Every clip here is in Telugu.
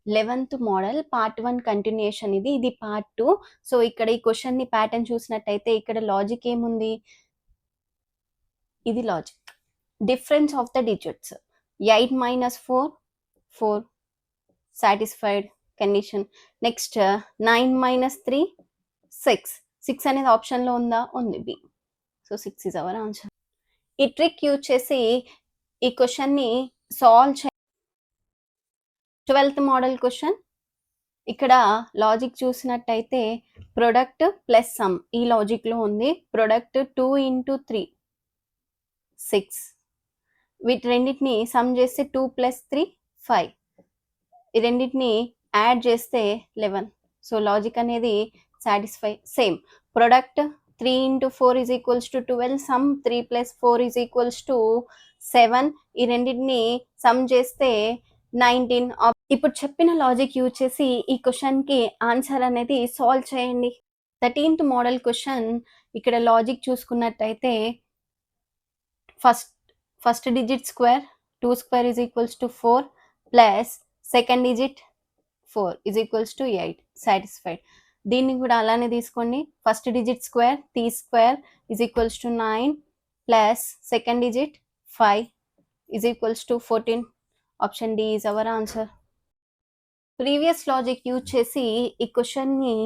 11th మోడల్ పార్ట్ 1 కంటిన్యూషన్ ఇది పార్ట్ 2. సో ఇక్కడ ఈ క్వశ్చన్ ని ప్యాటర్న్ చూసినట్టయితే ఇక్కడ లాజిక్ ఏముంది, ఇది logic. Difference of the digits 8 minus 4 4 satisfied condition. Next 9 minus 3 6 అనేది ఆప్షన్ లో ఉందా, ఉంది, B. So 6 is our answer. ఈ ట్రిక్ యూజ్ చేసి ఈ క్వశ్చన్ ని సాల్వ్ చే 12th మోడల్ క్వశ్చన్. ఇక్కడ లాజిక్ చూసినట్టయితే ప్రొడక్ట్ ప్లస్ సమ్ ఈ లాజిక్ లో ఉంది. ప్రొడక్ట్ 2 into 3 6, వీటి రెండింటిని సమ్ చేస్తే 2 plus 3 5, ఈ రెండింటిని యాడ్ చేస్తే 11. సో లాజిక్ అనేది satisfy. Same product 3 into 4 is equals to 12, some 3 plus 4 is equals to 7, ఈ రెండింటిని సమ్ చేస్తే 19. ఇప్పుడు చెప్పిన లాజిక్ యూజ్ చేసి ఈ క్వశ్చన్ కి ఆన్సర్ అనేది సాల్వ్ చేయండి. 13th model question. ఇక్కడ లాజిక్ చూసుకున్నట్టయితే first digit square 2 square is equals to 4 plus second digit 4 is equals to 8, satisfied. దీన్ని కూడా అలానే తీసుకోండి. First digit square 3 square is equals to 9 plus second digit 5 is equals to 14. Option D is our answer. Previous logic use చేసి ఈ క్వశ్చన్ ని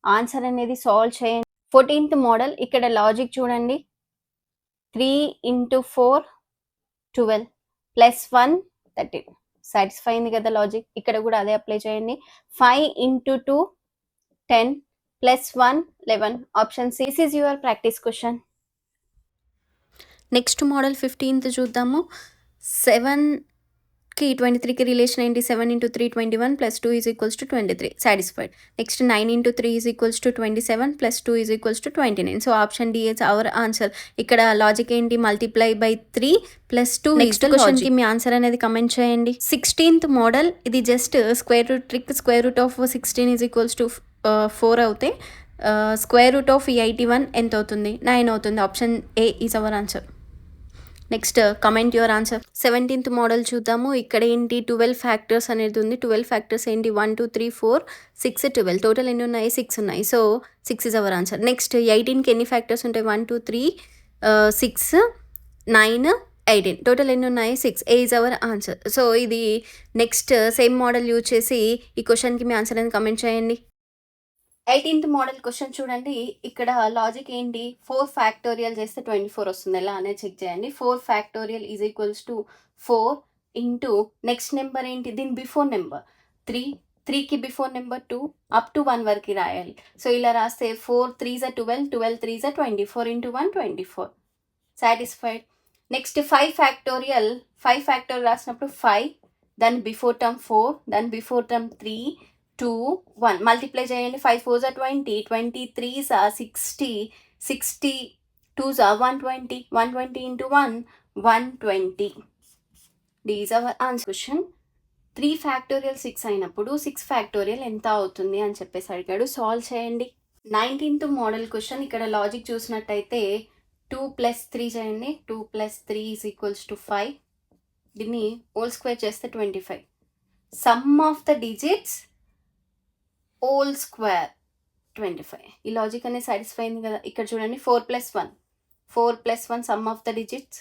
ఆన్సర్ అనేది సాల్వ్ చేయండి. 14th model. ఇక్కడ లాజిక్ చూడండి. 3 into 4 12 ప్లస్ 1 13, సాటిస్ఫై అయింది కదా లాజిక్. ఇక్కడ కూడా అదే అప్లై చేయండి. 5 into 2 10 plus 1 11, option C. This is your practice question. Next model 15th చూద్దాము. 7కి 23కి రిలేషన్ ఏంటి, 7 into 3 21 plus 2 is equals to 23, satisfied. Next 9 into 3 is equals to 27 plus 2 is equals to 29. So option D is our answer. ఇక్కడ లాజిక్ ఏంటి, multiply by 3 plus 2. Next question కి మీ ఆన్సర్ అనేది కమెంట్ చేయండి. 16th model. ఇది just square root trick. Square root of 16 is equals to 4 అవుతే స్క్వేర్ రూట్ ఆఫ్ 81 ఎంత అవుతుంది, 9 అవుతుంది. Option A is our answer. Next comment your answer. 17th model చూద్దాము. ఇక్కడ ఏంటి, 12 ఫ్యాక్టర్స్ అనేది ఉంది. 12 ఫ్యాక్టర్స్ ఏంటి, 1 2 3 4 6 12. టోటల్ ఎన్ని ఉన్నాయి, 6 ఉన్నాయి. So 6 is our answer. Next 18కి ఎన్ని ఫ్యాక్టర్స్ ఉంటాయి, 1 2 3 6 9 18. టోటల్ ఎన్ని ఉన్నాయి, 6. ఏ ఈజ్ అవర్ ఆన్సర్. సో ఇది నెక్స్ట్ సేమ్ మోడల్ యూజ్ చేసి ఈ క్వశ్చన్కి మీ ఆన్సర్ అనేది కమెంట్ చేయండి. 18th మోడల్ క్వశ్చన్ చూడండి. ఇక్కడ లాజిక్ ఏంటి, 4 ఫ్యాక్టోరియల్ చేస్తే 24 వస్తుంది. ఎలా అనేది చెక్ చేయండి. 4 factorial is equals to 4 into next number ఏంటి, దీని బిఫోర్ నెంబర్ 3కి బిఫోర్ నెంబర్ 2 అప్ టు 1 వరకు రాయాలి. సో ఇలా రాస్తే 4 3s are 12 12 3s are 24 into 1 24, satisfied. Next 5 factorial. 5 factorial రాసినప్పుడు 5, దాని బిఫోర్ టర్మ్ 4, దాని బిఫోర్ టర్మ్ 3 2 1, మల్టిప్లై చేయండి. 5 4s are 20 23s are 60 62s are 120 120 into 1 120. These our answer. Question 3 factorial 6 అయినప్పుడు 6 ఫ్యాక్టోరియల్ ఎంత అవుతుంది అని చెప్పేసి అడిగాడు. సాల్వ్ చేయండి. 19th model question. ఇక్కడ లాజిక్ చూసినట్టయితే 2 plus 3 చేయండి. 2 plus 3 is equals to 5. దీన్ని హోల్ స్క్వేర్ చేస్తే 25. Some of the digits whole square 25. ఈ లాజిక్ అనేది సాటిస్ఫై అయింది కదా. ఇక్కడ చూడండి 4 plus 1 some of the digits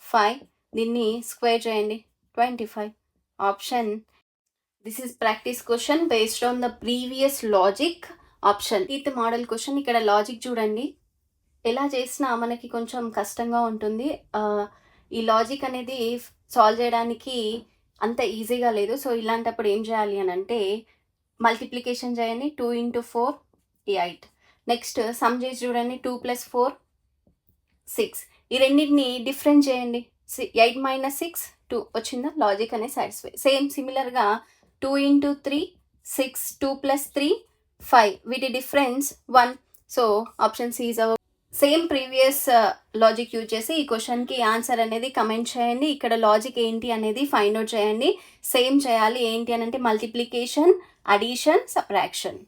5. దీన్ని స్క్వేర్ చేయండి 25. Option. This is practice question based on the previous logic. Option. ఇది మోడల్ క్వశ్చన్. ఇక్కడ లాజిక్ చూడండి. ఎలా చేసినా మనకి కొంచెం కష్టంగా ఉంటుంది. ఈ లాజిక్ అనేది సాల్వ్ చేయడానికి అంత ఈజీగా లేదు. సో ఇలాంటప్పుడు ఏం చేయాలి అని అంటే మల్టిప్లికేషన్ చేయండి. 2 into 4 8. నెక్స్ట్ సమ్ చేసి చూడండి. 2 plus 4 6. ఈ రెండింటిని డిఫరెన్స్ చేయండి. 8 minus 6 2 వచ్చిందా, లాజిక్ అనేది సాటిస్ఫై. సేమ్ సిమిలర్గా 2 into 3 6 2 plus 3 5, వీటి difference 1. So option C is our. Same previous logic use చేసి ఈ క్వశ్చన్కి ఆన్సర్ అనేది కమెంట్ చేయండి. ఇక్కడ లాజిక్ ఏంటి అనేది ఫైండ్ అవుట్ చేయండి. సేమ్ చేయాలి. ఏంటి అని అంటే మల్టిప్లికేషన్, అడిషన్, సబ్ట్రాక్షన్.